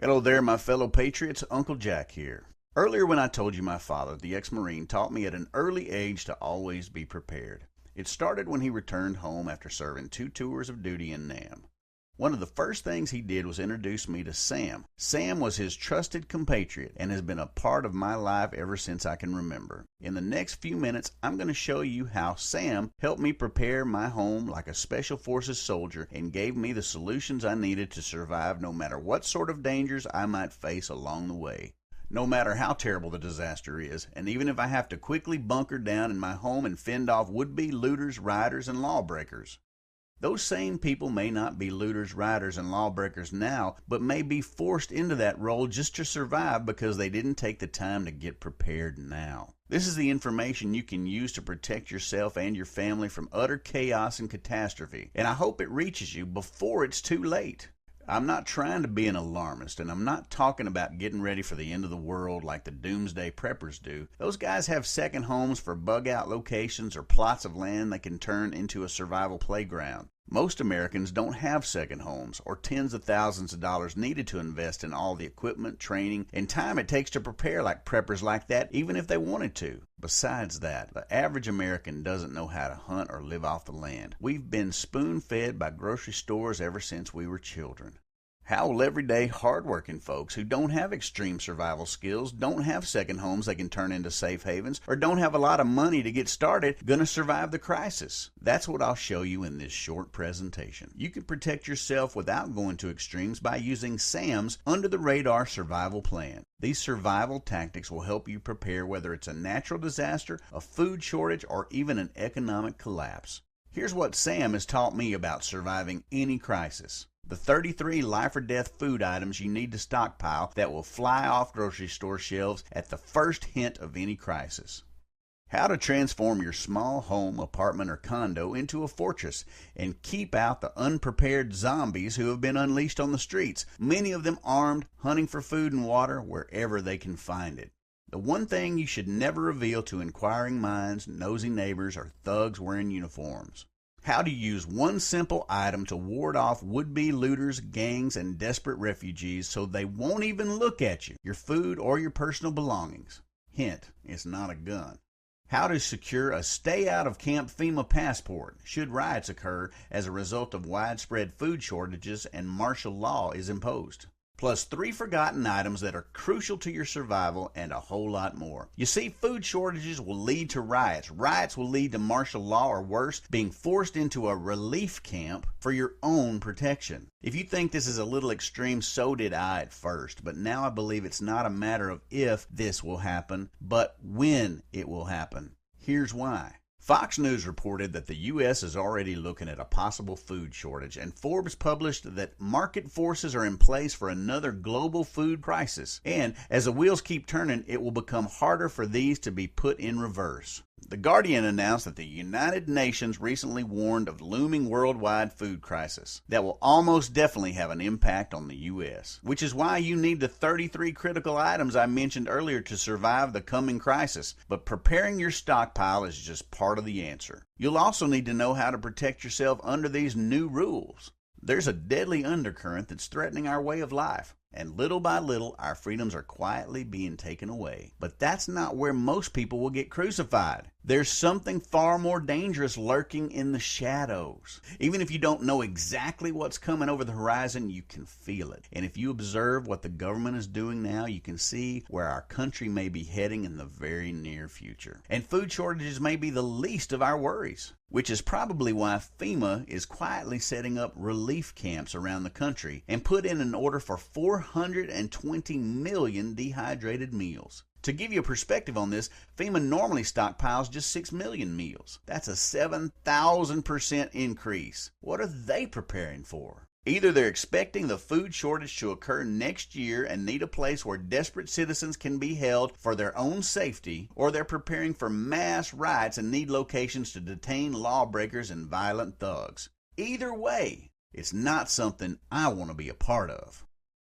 Hello there, my fellow patriots. Uncle Jack here. Earlier, when I told you my father, the ex-Marine, taught me at an early age to always be prepared. It started when he returned home after serving 2 tours of duty in Nam. One of the first things he did was introduce me to Sam. Sam was his trusted compatriot and has been a part of my life ever since I can remember. In the next few minutes, I'm going to show you how Sam helped me prepare my home like a Special Forces soldier and gave me the solutions I needed to survive no matter what sort of dangers I might face along the way. No matter how terrible the disaster is, and even if I have to quickly bunker down in my home and fend off would-be looters, rioters, and lawbreakers. Those same people may not be looters, rioters, and lawbreakers now, but may be forced into that role just to survive because they didn't take the time to get prepared now. This is the information you can use to protect yourself and your family from utter chaos and catastrophe, and I hope it reaches you before it's too late. I'm not trying to be an alarmist, and I'm not talking about getting ready for the end of the world like the doomsday preppers do. Those guys have second homes for bug-out locations or plots of land they can turn into a survival playground. Most Americans don't have second homes or tens of thousands of dollars needed to invest in all the equipment, training, and time it takes to prepare like preppers like that, even if they wanted to. Besides that, the average American doesn't know how to hunt or live off the land. We've been spoon-fed by grocery stores ever since we were children. How will everyday, hard-working folks who don't have extreme survival skills, don't have second homes they can turn into safe havens, or don't have a lot of money to get started, gonna survive the crisis? That's what I'll show you in this short presentation. You can protect yourself without going to extremes by using Sam's under-the-radar survival plan. These survival tactics will help you prepare whether it's a natural disaster, a food shortage, or even an economic collapse. Here's what Sam has taught me about surviving any crisis. The 33 life-or-death food items you need to stockpile that will fly off grocery store shelves at the first hint of any crisis. How to transform your small home, apartment, or condo into a fortress and keep out the unprepared zombies who have been unleashed on the streets, many of them armed, hunting for food and water wherever they can find it. The one thing you should never reveal to inquiring minds, nosy neighbors, or thugs wearing uniforms. How to use one simple item to ward off would-be looters, gangs, and desperate refugees so they won't even look at you, your food, or your personal belongings. Hint, it's not a gun. How to secure a stay-out-of-camp FEMA passport should riots occur as a result of widespread food shortages and martial law is imposed. Plus 3 forgotten items that are crucial to your survival and a whole lot more. You see, food shortages will lead to riots. Riots will lead to martial law or worse, being forced into a relief camp for your own protection. If you think this is a little extreme, so did I at first, but now I believe it's not a matter of if this will happen, but when it will happen. Here's why. Fox News reported that the U.S. is already looking at a possible food shortage, and Forbes published that market forces are in place for another global food crisis, and as the wheels keep turning, it will become harder for these to be put in reverse. The Guardian announced that the United Nations recently warned of looming worldwide food crisis that will almost definitely have an impact on the U.S., which is why you need the 33 critical items I mentioned earlier to survive the coming crisis. But preparing your stockpile is just part of the answer. You'll also need to know how to protect yourself under these new rules. There's a deadly undercurrent that's threatening our way of life. And little by little, our freedoms are quietly being taken away. But that's not where most people will get crucified. There's something far more dangerous lurking in the shadows. Even if you don't know exactly what's coming over the horizon, you can feel it. And if you observe what the government is doing now, you can see where our country may be heading in the very near future. And food shortages may be the least of our worries, which is probably why FEMA is quietly setting up relief camps around the country and put in an order for 420 million dehydrated meals. To give you a perspective on this, FEMA normally stockpiles just 6 million meals. That's a 7,000% increase. What are they preparing for? Either they're expecting the food shortage to occur next year and need a place where desperate citizens can be held for their own safety, or they're preparing for mass riots and need locations to detain lawbreakers and violent thugs. Either way, it's not something I want to be a part of.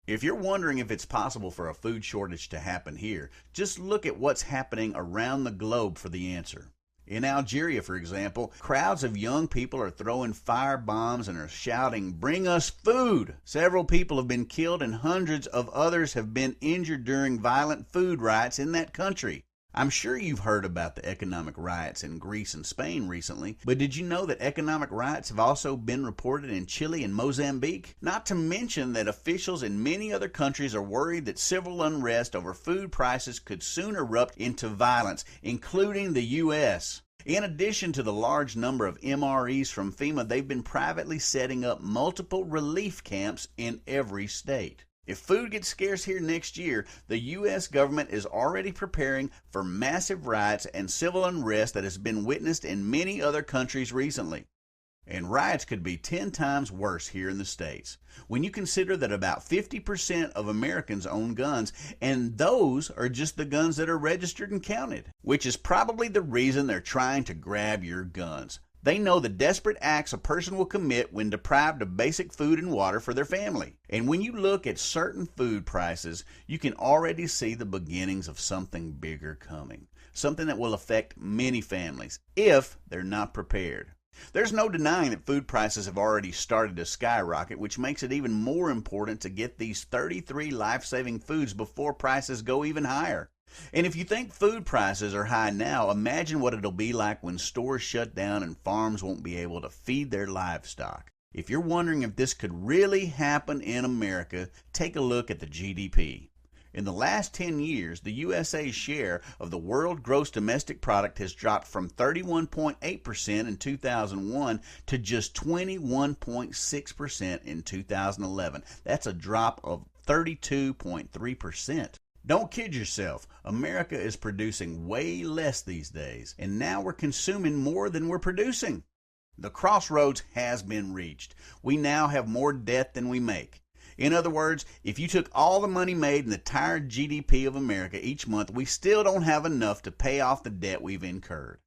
If you're wondering if it's possible for a food shortage to happen here, just look at what's happening around the globe for the answer. In Algeria, for example, crowds of young people are throwing fire bombs and are shouting, "Bring us food!" Several people have been killed and hundreds of others have been injured during violent food riots in that country. I'm sure you've heard about the economic riots in Greece and Spain recently, but did you know that economic riots have also been reported in Chile and Mozambique? Not to mention that officials in many other countries are worried that civil unrest over food prices could soon erupt into violence, including the U.S. In addition to the large number of MREs from FEMA, they've been privately setting up multiple relief camps in every state. If food gets scarce here next year, the U.S. government is already preparing for massive riots and civil unrest that has been witnessed in many other countries recently. And riots could be 10 times worse here in the States. When you consider that about 50% of Americans own guns, and those are just the guns that are registered and counted, which is probably the reason they're trying to grab your guns. They know the desperate acts a person will commit when deprived of basic food and water for their family. And when you look at certain food prices, you can already see the beginnings of something bigger coming. Something that will affect many families if they're not prepared. There's no denying that food prices have already started to skyrocket, which makes it even more important to get these 33 life-saving foods before prices go even higher. And if you think food prices are high now, imagine what it'll be like when stores shut down and farms won't be able to feed their livestock. If you're wondering if this could really happen in America, take a look at the GDP. In the last 10 years, the USA's share of the world gross domestic product has dropped from 31.8% in 2001 to just 21.6% in 2011. That's a drop of 32.3%. Don't kid yourself. America is producing way less these days, and now we're consuming more than we're producing. The crossroads has been reached. We now have more debt than we make. In other words, if you took all the money made in the entire GDP of America each month, we still don't have enough to pay off the debt we've incurred.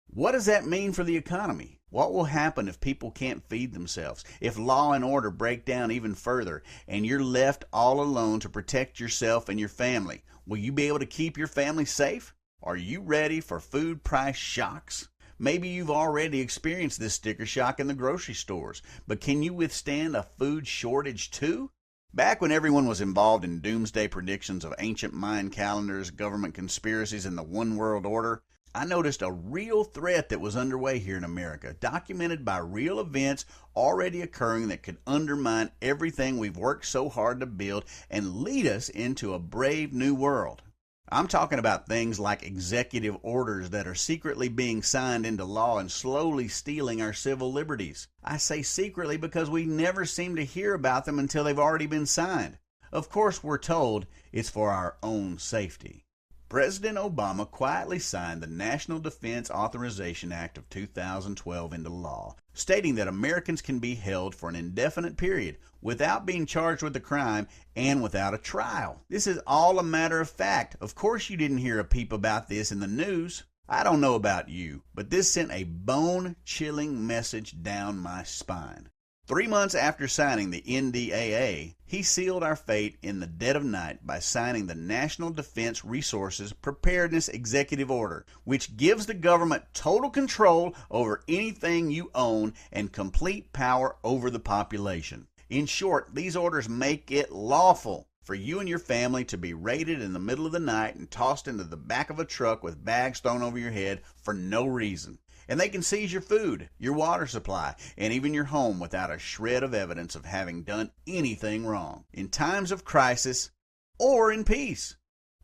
What does that mean for the economy? What will happen if people can't feed themselves? If law and order break down even further and you're left all alone to protect yourself and your family? Will you be able to keep your family safe? Are you ready for food price shocks? Maybe you've already experienced this sticker shock in the grocery stores, but can you withstand a food shortage too? Back when everyone was involved in doomsday predictions of ancient Mayan calendars, government conspiracies, and the one world order, I noticed a real threat that was underway here in America, documented by real events already occurring that could undermine everything we've worked so hard to build and lead us into a brave new world. I'm talking about things like executive orders that are secretly being signed into law and slowly stealing our civil liberties. I say secretly because we never seem to hear about them until they've already been signed. Of course, we're told it's for our own safety. President Obama quietly signed the National Defense Authorization Act of 2012 into law, stating that Americans can be held for an indefinite period without being charged with a crime and without a trial. This is all a matter of fact. Of course you didn't hear a peep about this in the news. I don't know about you, but this sent a bone-chilling message down my spine. 3 months after signing the NDAA, he sealed our fate in the dead of night by signing the National Defense Resources Preparedness Executive Order, which gives the government total control over anything you own and complete power over the population. In short, these orders make it lawful for you and your family to be raided in the middle of the night and tossed into the back of a truck with bags thrown over your head for no reason. And they can seize your food, your water supply, and even your home without a shred of evidence of having done anything wrong, in times of crisis or in peace.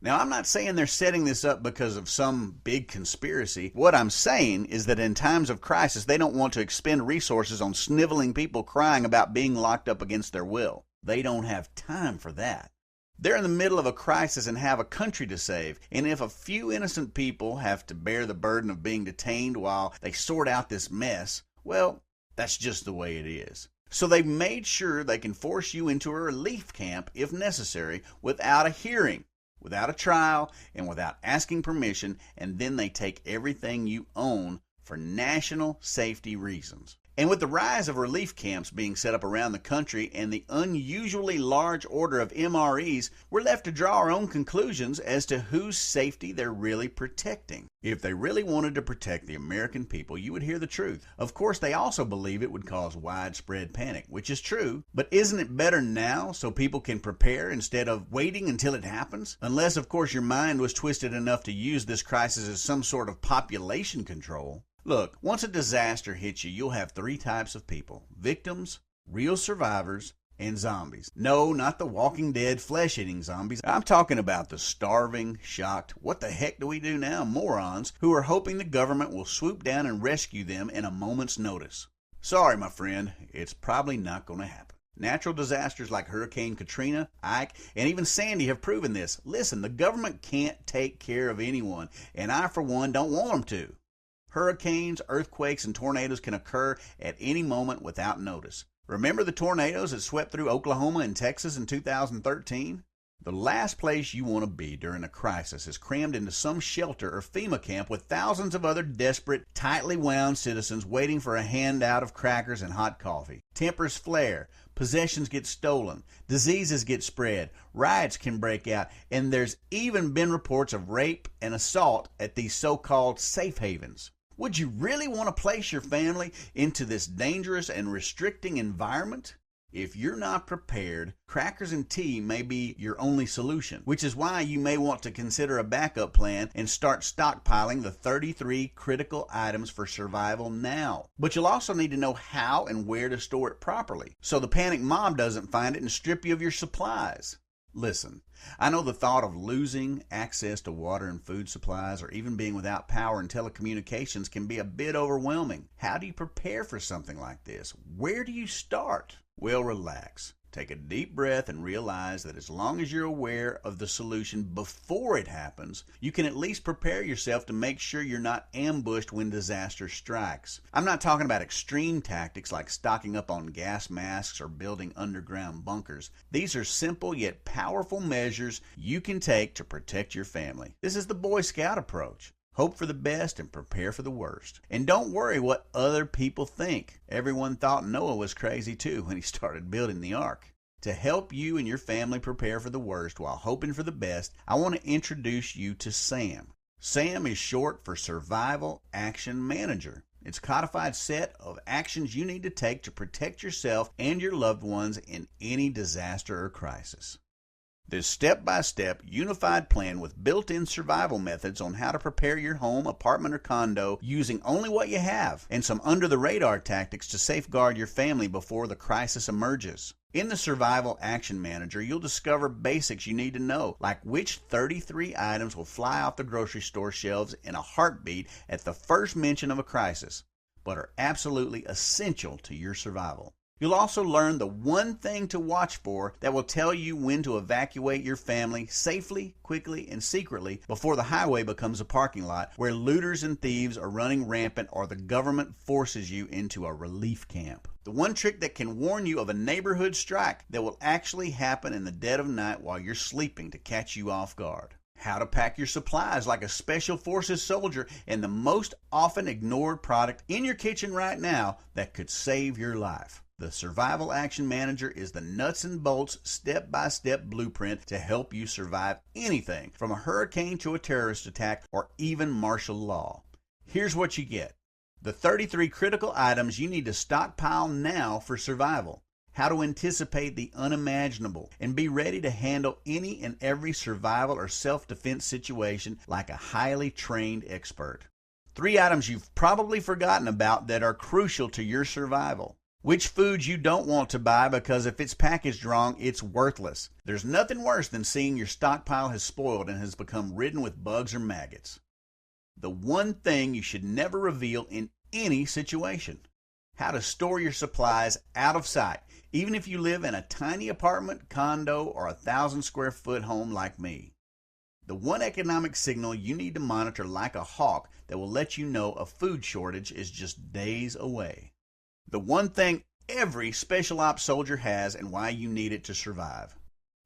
Now, I'm not saying they're setting this up because of some big conspiracy. What I'm saying is that in times of crisis, they don't want to expend resources on sniveling people crying about being locked up against their will. They don't have time for that. They're in the middle of a crisis and have a country to save, and if a few innocent people have to bear the burden of being detained while they sort out this mess, well, that's just the way it is. So they've made sure they can force you into a relief camp if necessary without a hearing, without a trial, and without asking permission, and then they take everything you own for national safety reasons. And with the rise of relief camps being set up around the country and the unusually large order of MREs, we're left to draw our own conclusions as to whose safety they're really protecting. If they really wanted to protect the American people, you would hear the truth. Of course, they also believe it would cause widespread panic, which is true, but isn't it better now so people can prepare instead of waiting until it happens? Unless, of course, your mind was twisted enough to use this crisis as some sort of population control. Look, once a disaster hits you, you'll have three types of people: victims, real survivors, and zombies. No, not the Walking Dead flesh-eating zombies. I'm talking about the starving, shocked, what the heck do we do now morons who are hoping the government will swoop down and rescue them in a moment's notice. Sorry, my friend, it's probably not going to happen. Natural disasters like Hurricane Katrina, Ike, and even Sandy have proven this. Listen, the government can't take care of anyone, and I, for one, don't want them to. Hurricanes, earthquakes, and tornadoes can occur at any moment without notice. Remember the tornadoes that swept through Oklahoma and Texas in 2013? The last place you want to be during a crisis is crammed into some shelter or FEMA camp with thousands of other desperate, tightly wound citizens waiting for a handout of crackers and hot coffee. Tempers flare, possessions get stolen, diseases get spread, riots can break out, and there's even been reports of rape and assault at these so-called safe havens. Would you really want to place your family into this dangerous and restricting environment? If you're not prepared, crackers and tea may be your only solution, which is why you may want to consider a backup plan and start stockpiling the 33 critical items for survival now. But you'll also need to know how and where to store it properly, so the panic mob doesn't find it and strip you of your supplies. Listen, I know the thought of losing access to water and food supplies or even being without power and telecommunications can be a bit overwhelming. How do you prepare for something like this? Where do you start? Well, relax. Take a deep breath and realize that as long as you're aware of the solution before it happens, you can at least prepare yourself to make sure you're not ambushed when disaster strikes. I'm not talking about extreme tactics like stocking up on gas masks or building underground bunkers. These are simple yet powerful measures you can take to protect your family. This is the Boy Scout approach. Hope for the best and prepare for the worst. And don't worry what other people think. Everyone thought Noah was crazy too when he started building the ark. To help you and your family prepare for the worst while hoping for the best, I want to introduce you to SAM. SAM is short for Survival Action Manager. It's a codified set of actions you need to take to protect yourself and your loved ones in any disaster or crisis. This step-by-step, unified plan with built-in survival methods on how to prepare your home, apartment, or condo using only what you have, and some under-the-radar tactics to safeguard your family before the crisis emerges. In the Survival Action Manager, you'll discover basics you need to know, like which 33 items will fly off the grocery store shelves in a heartbeat at the first mention of a crisis, but are absolutely essential to your survival. You'll also learn the one thing to watch for that will tell you when to evacuate your family safely, quickly, and secretly before the highway becomes a parking lot where looters and thieves are running rampant or the government forces you into a relief camp. The one trick that can warn you of a neighborhood strike that will actually happen in the dead of night while you're sleeping to catch you off guard. How to pack your supplies like a Special Forces soldier, and the most often ignored product in your kitchen right now that could save your life. The Survival Action Manager is the nuts and bolts, step-by-step blueprint to help you survive anything from a hurricane to a terrorist attack or even martial law. Here's what you get: the 33 critical items you need to stockpile now for survival, how to anticipate the unimaginable, and be ready to handle any and every survival or self-defense situation like a highly trained expert. 3 items you've probably forgotten about that are crucial to your survival. Which foods you don't want to buy because if it's packaged wrong, it's worthless. There's nothing worse than seeing your stockpile has spoiled and has become ridden with bugs or maggots. The one thing you should never reveal in any situation: how to store your supplies out of sight, even if you live in a tiny apartment, condo, or 1,000-square-foot home like me. The one economic signal you need to monitor like a hawk that will let you know a food shortage is just days away. The one thing every special ops soldier has and why you need it to survive.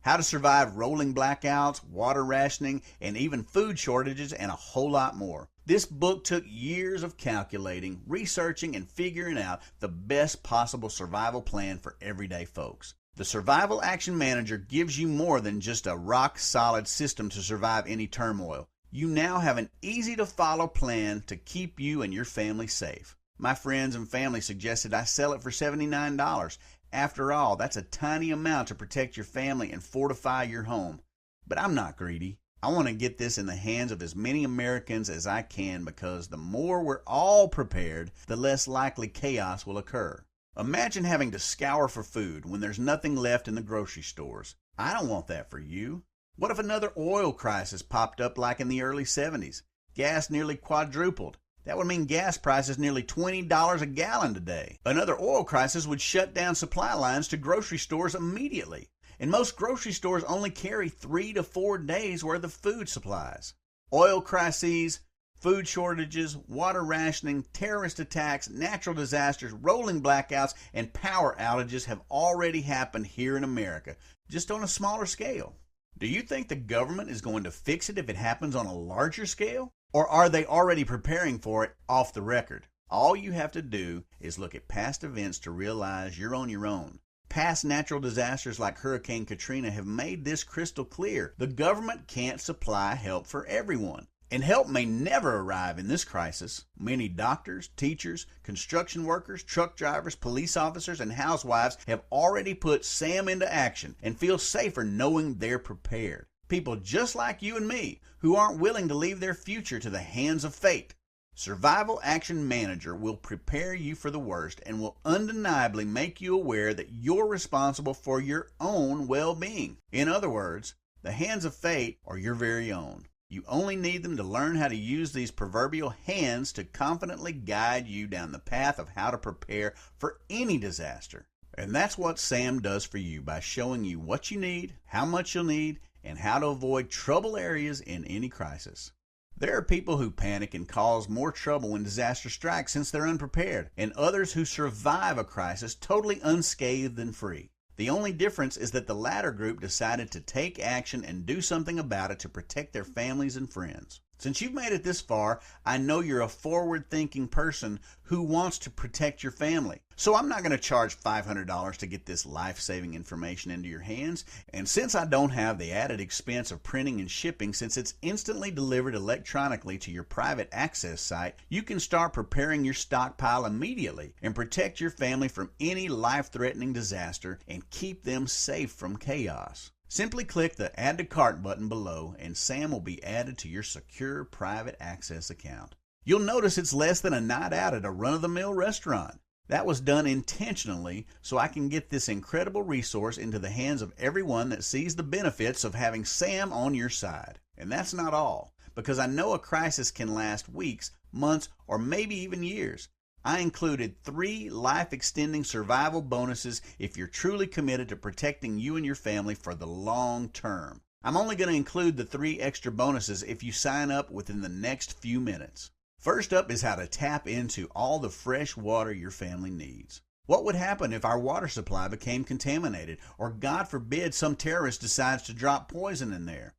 How to survive rolling blackouts, water rationing, and even food shortages, and a whole lot more. This book took years of calculating, researching, and figuring out the best possible survival plan for everyday folks. The Survival Action Manager gives you more than just a rock-solid system to survive any turmoil. You now have an easy-to-follow plan to keep you and your family safe. My friends and family suggested I sell it for $79. After all, that's a tiny amount to protect your family and fortify your home. But I'm not greedy. I want to get this in the hands of as many Americans as I can, because the more we're all prepared, the less likely chaos will occur. Imagine having to scour for food when there's nothing left in the grocery stores. I don't want that for you. What if another oil crisis popped up like in the early 70s? Gas nearly quadrupled. That would mean gas prices nearly $20 a gallon today. Another oil crisis would shut down supply lines to grocery stores immediately. And most grocery stores only carry 3 to 4 days worth of food supplies. Oil crises, food shortages, water rationing, terrorist attacks, natural disasters, rolling blackouts, and power outages have already happened here in America, just on a smaller scale. Do you think the government is going to fix it if it happens on a larger scale? Or are they already preparing for it off the record? All you have to do is look at past events to realize you're on your own. Past natural disasters like Hurricane Katrina have made this crystal clear. The government can't supply help for everyone. And help may never arrive in this crisis. Many doctors, teachers, construction workers, truck drivers, police officers, and housewives have already put SAM into action and feel safer knowing they're prepared. People just like you and me who aren't willing to leave their future to the hands of fate. Survival Action Manager will prepare you for the worst and will undeniably make you aware that you're responsible for your own well-being. In other words, the hands of fate are your very own. You only need them to learn how to use these proverbial hands to confidently guide you down the path of how to prepare for any disaster. And that's what SAM does for you by showing you what you need, how much you'll need, and how to avoid trouble areas in any crisis. There are people who panic and cause more trouble when disaster strikes since they're unprepared, and others who survive a crisis totally unscathed and free. The only difference is that the latter group decided to take action and do something about it to protect their families and friends. Since you've made it this far, I know you're a forward-thinking person who wants to protect your family. So I'm not going to charge $500 to get this life-saving information into your hands. And since I don't have the added expense of printing and shipping, since it's instantly delivered electronically to your private access site, you can start preparing your stockpile immediately and protect your family from any life-threatening disaster and keep them safe from chaos. Simply click the Add to Cart button below and SAM will be added to your secure private access account. You'll notice it's less than a night out at a run-of-the-mill restaurant. That was done intentionally so I can get this incredible resource into the hands of everyone that sees the benefits of having SAM on your side. And that's not all, because I know a crisis can last weeks, months, or maybe even years. I included 3 life-extending survival bonuses if you're truly committed to protecting you and your family for the long term. I'm only going to include the 3 extra bonuses if you sign up within the next few minutes. First up is how to tap into all the fresh water your family needs. What would happen if our water supply became contaminated, or God forbid some terrorist decides to drop poison in there?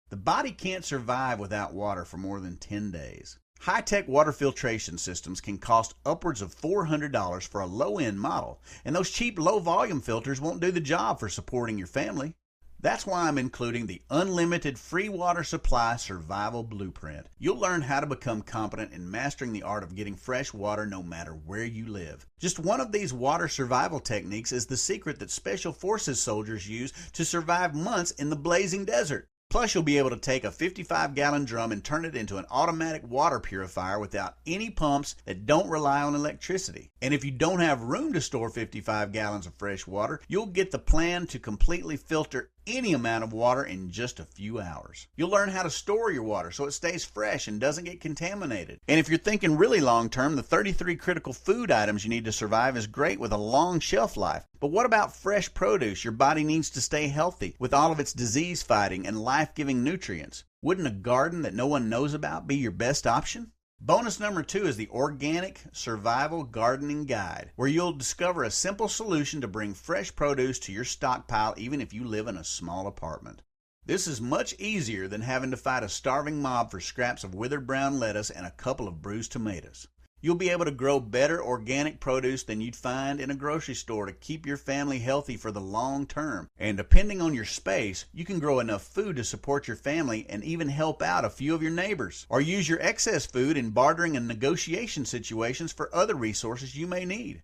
The body can't survive without water for more than 10 days. High-tech water filtration systems can cost upwards of $400 for a low-end model, and those cheap low-volume filters won't do the job for supporting your family. That's why I'm including the Unlimited Free Water Supply Survival Blueprint. You'll learn how to become competent in mastering the art of getting fresh water no matter where you live. Just one of these water survival techniques is the secret that Special Forces soldiers use to survive months in the blazing desert. Plus, you'll be able to take a 55-gallon drum and turn it into an automatic water purifier without any pumps that don't rely on electricity. And if you don't have room to store 55 gallons of fresh water, you'll get the plan to completely filter any amount of water in just a few hours. You'll learn how to store your water so it stays fresh and doesn't get contaminated. And if you're thinking really long term, the 33 critical food items you need to survive is great with a long shelf life. But what about fresh produce your body needs to stay healthy with all of its disease fighting and life-giving nutrients? Wouldn't a garden that no one knows about be your best option? Bonus number 2 is the Organic Survival Gardening Guide, where you'll discover a simple solution to bring fresh produce to your stockpile even if you live in a small apartment. This is much easier than having to fight a starving mob for scraps of withered brown lettuce and a couple of bruised tomatoes. You'll be able to grow better organic produce than you'd find in a grocery store to keep your family healthy for the long term. And depending on your space, you can grow enough food to support your family and even help out a few of your neighbors. Or use your excess food in bartering and negotiation situations for other resources you may need.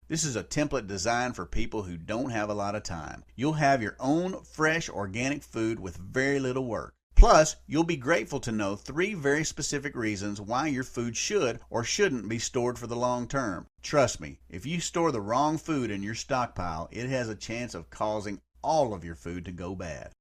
This is a template designed for people who don't have a lot of time. You'll have your own fresh organic food with very little work. Plus, you'll be grateful to know 3 very specific reasons why your food should or shouldn't be stored for the long term. Trust me, if you store the wrong food in your stockpile, it has a chance of causing all of your food to go bad.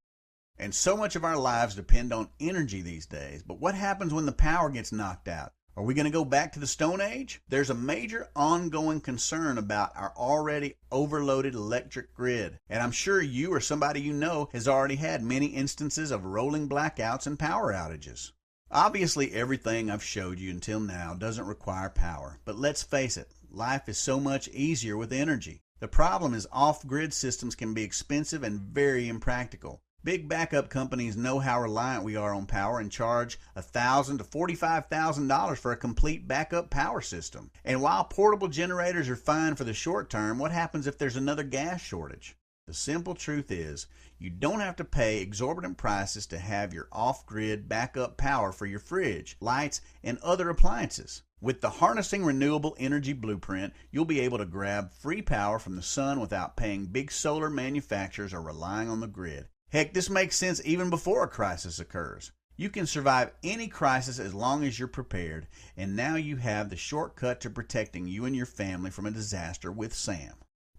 And so much of our lives depend on energy these days, but what happens when the power gets knocked out? Are we going to go back to the Stone Age? There's a major ongoing concern about our already overloaded electric grid, and I'm sure you or somebody you know has already had many instances of rolling blackouts and power outages. Obviously, everything I've showed you until now doesn't require power, but let's face it, life is so much easier with energy. The problem is off-grid systems can be expensive and very impractical. Big backup companies know how reliant we are on power and charge $1,000 to $45,000 for a complete backup power system. And while portable generators are fine for the short term, what happens if there's another gas shortage? The simple truth is, you don't have to pay exorbitant prices to have your off-grid backup power for your fridge, lights, and other appliances. With the Harnessing Renewable Energy Blueprint, you'll be able to grab free power from the sun without paying big solar manufacturers or relying on the grid. Heck, this makes sense even before a crisis occurs. You can survive any crisis as long as you're prepared, and now you have the shortcut to protecting you and your family from a disaster with SAM.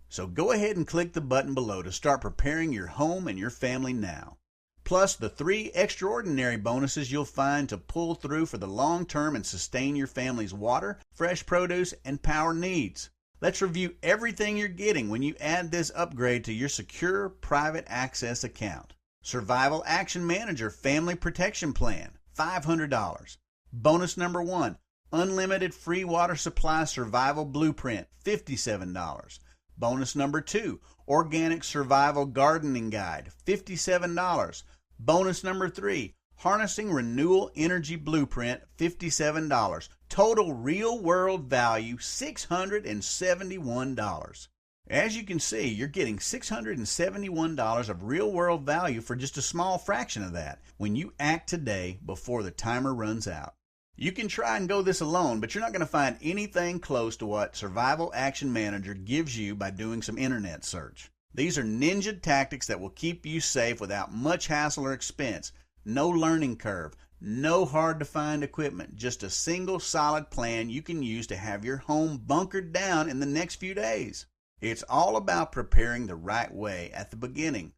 So go ahead and click the button below to start preparing your home and your family now. Plus the 3 extraordinary bonuses you'll find to pull through for the long term and sustain your family's water, fresh produce, and power needs. Let's review everything you're getting when you add this upgrade to your secure private access account. Survival Action Manager Family Protection Plan, $500. Bonus number 1, Unlimited Free Water Supply Survival Blueprint, $57. Bonus number 2, Organic Survival Gardening Guide, $57. Bonus number 3, Harnessing Renewable Energy Blueprint, $57. Total real world value, $671. As you can see, you're getting $671 of real world value for just a small fraction of that when you act today before the timer runs out. You can try and go this alone, but you're not going to find anything close to what Survival Action Manager gives you by doing some internet search. These are ninja tactics that will keep you safe without much hassle or expense. No learning curve, no hard to find equipment, just a single solid plan you can use to have your home bunkered down in the next few days. It's all about preparing the right way at the beginning.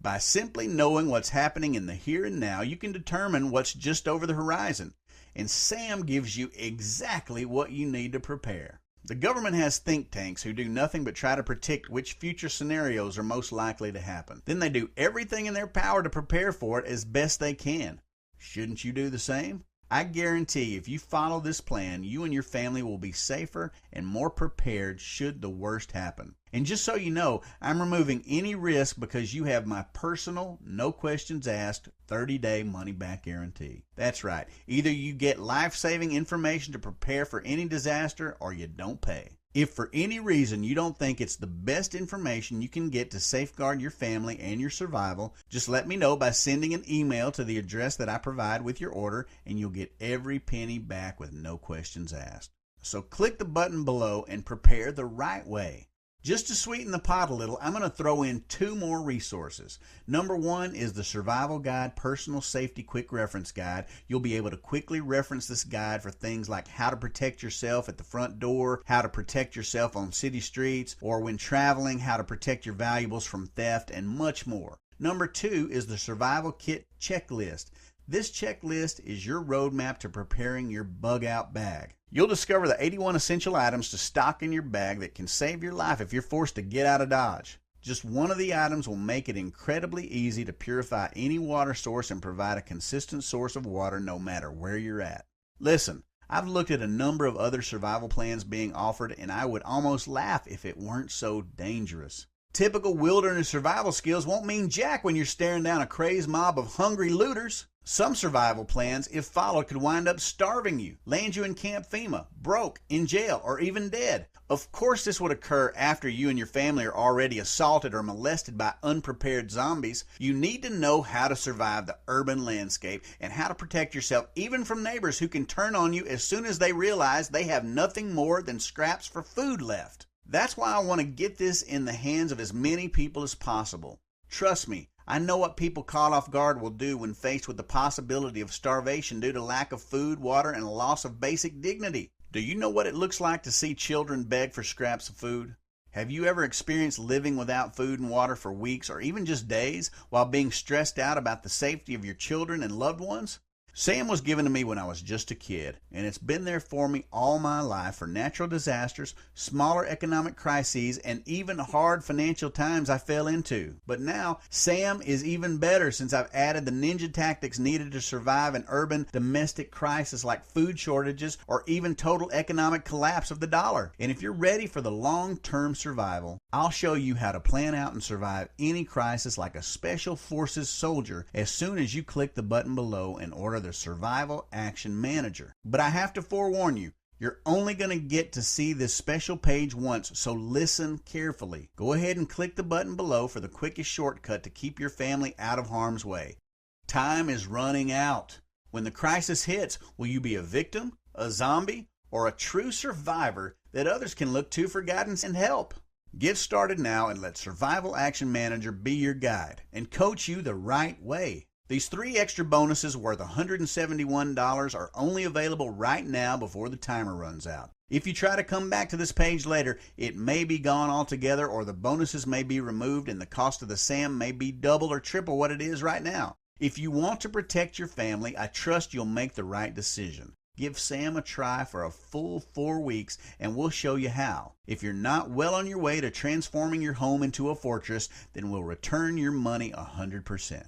By simply knowing what's happening in the here and now, you can determine what's just over the horizon. And SAM gives you exactly what you need to prepare. The government has think tanks who do nothing but try to predict which future scenarios are most likely to happen. Then they do everything in their power to prepare for it as best they can. Shouldn't you do the same? I guarantee if you follow this plan, you and your family will be safer and more prepared should the worst happen. And just so you know, I'm removing any risk because you have my personal, no questions asked, 30-day money-back guarantee. That's right. Either you get life-saving information to prepare for any disaster or you don't pay. If for any reason you don't think it's the best information you can get to safeguard your family and your survival, just let me know by sending an email to the address that I provide with your order, and you'll get every penny back with no questions asked. So click the button below and prepare the right way. Just to sweeten the pot a little, I'm going to throw in 2 more resources. Number 1 is the Survival Guide Personal Safety Quick Reference Guide. You'll be able to quickly reference this guide for things like how to protect yourself at the front door, how to protect yourself on city streets, or when traveling, how to protect your valuables from theft, and much more. Number 2 is the Survival Kit Checklist. This checklist is your roadmap to preparing your bug-out bag. You'll discover the 81 essential items to stock in your bag that can save your life if you're forced to get out of Dodge. Just one of the items will make it incredibly easy to purify any water source and provide a consistent source of water no matter where you're at. Listen, I've looked at a number of other survival plans being offered, and I would almost laugh if it weren't so dangerous. Typical wilderness survival skills won't mean jack when you're staring down a crazed mob of hungry looters. Some survival plans, if followed, could wind up starving you, land you in Camp FEMA, broke, in jail, or even dead. Of course this would occur after you and your family are already assaulted or molested by unprepared zombies. You need to know how to survive the urban landscape and how to protect yourself even from neighbors who can turn on you as soon as they realize they have nothing more than scraps for food left. That's why I want to get this in the hands of as many people as possible. Trust me, I know what people caught off guard will do when faced with the possibility of starvation due to lack of food, water, and a loss of basic dignity. Do you know what it looks like to see children beg for scraps of food? Have you ever experienced living without food and water for weeks or even just days while being stressed out about the safety of your children and loved ones? Sam was given to me when I was just a kid, and it's been there for me all my life for natural disasters, smaller economic crises, and even hard financial times I fell into. But now, Sam is even better since I've added the ninja tactics needed to survive an urban domestic crisis like food shortages or even total economic collapse of the dollar. And if you're ready for the long-term survival, I'll show you how to plan out and survive any crisis like a Special Forces soldier as soon as you click the button below and order the Survival Action Manager. But I have to forewarn you, you're only going to get to see this special page once, so listen carefully. Go ahead and click the button below for the quickest shortcut to keep your family out of harm's way. Time is running out. When the crisis hits, will you be a victim, a zombie, or a true survivor that others can look to for guidance and help? Get started now and let Survival Action Manager be your guide and coach you the right way. These 3 extra bonuses worth $171 are only available right now before the timer runs out. If you try to come back to this page later, it may be gone altogether, or the bonuses may be removed and the cost of the SAM may be double or triple what it is right now. If you want to protect your family, I trust you'll make the right decision. Give Sam a try for a full 4 weeks and we'll show you how. If you're not well on your way to transforming your home into a fortress, then we'll return your money 100%.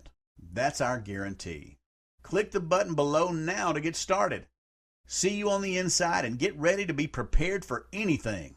That's our guarantee. Click the button below now to get started. See you on the inside and get ready to be prepared for anything.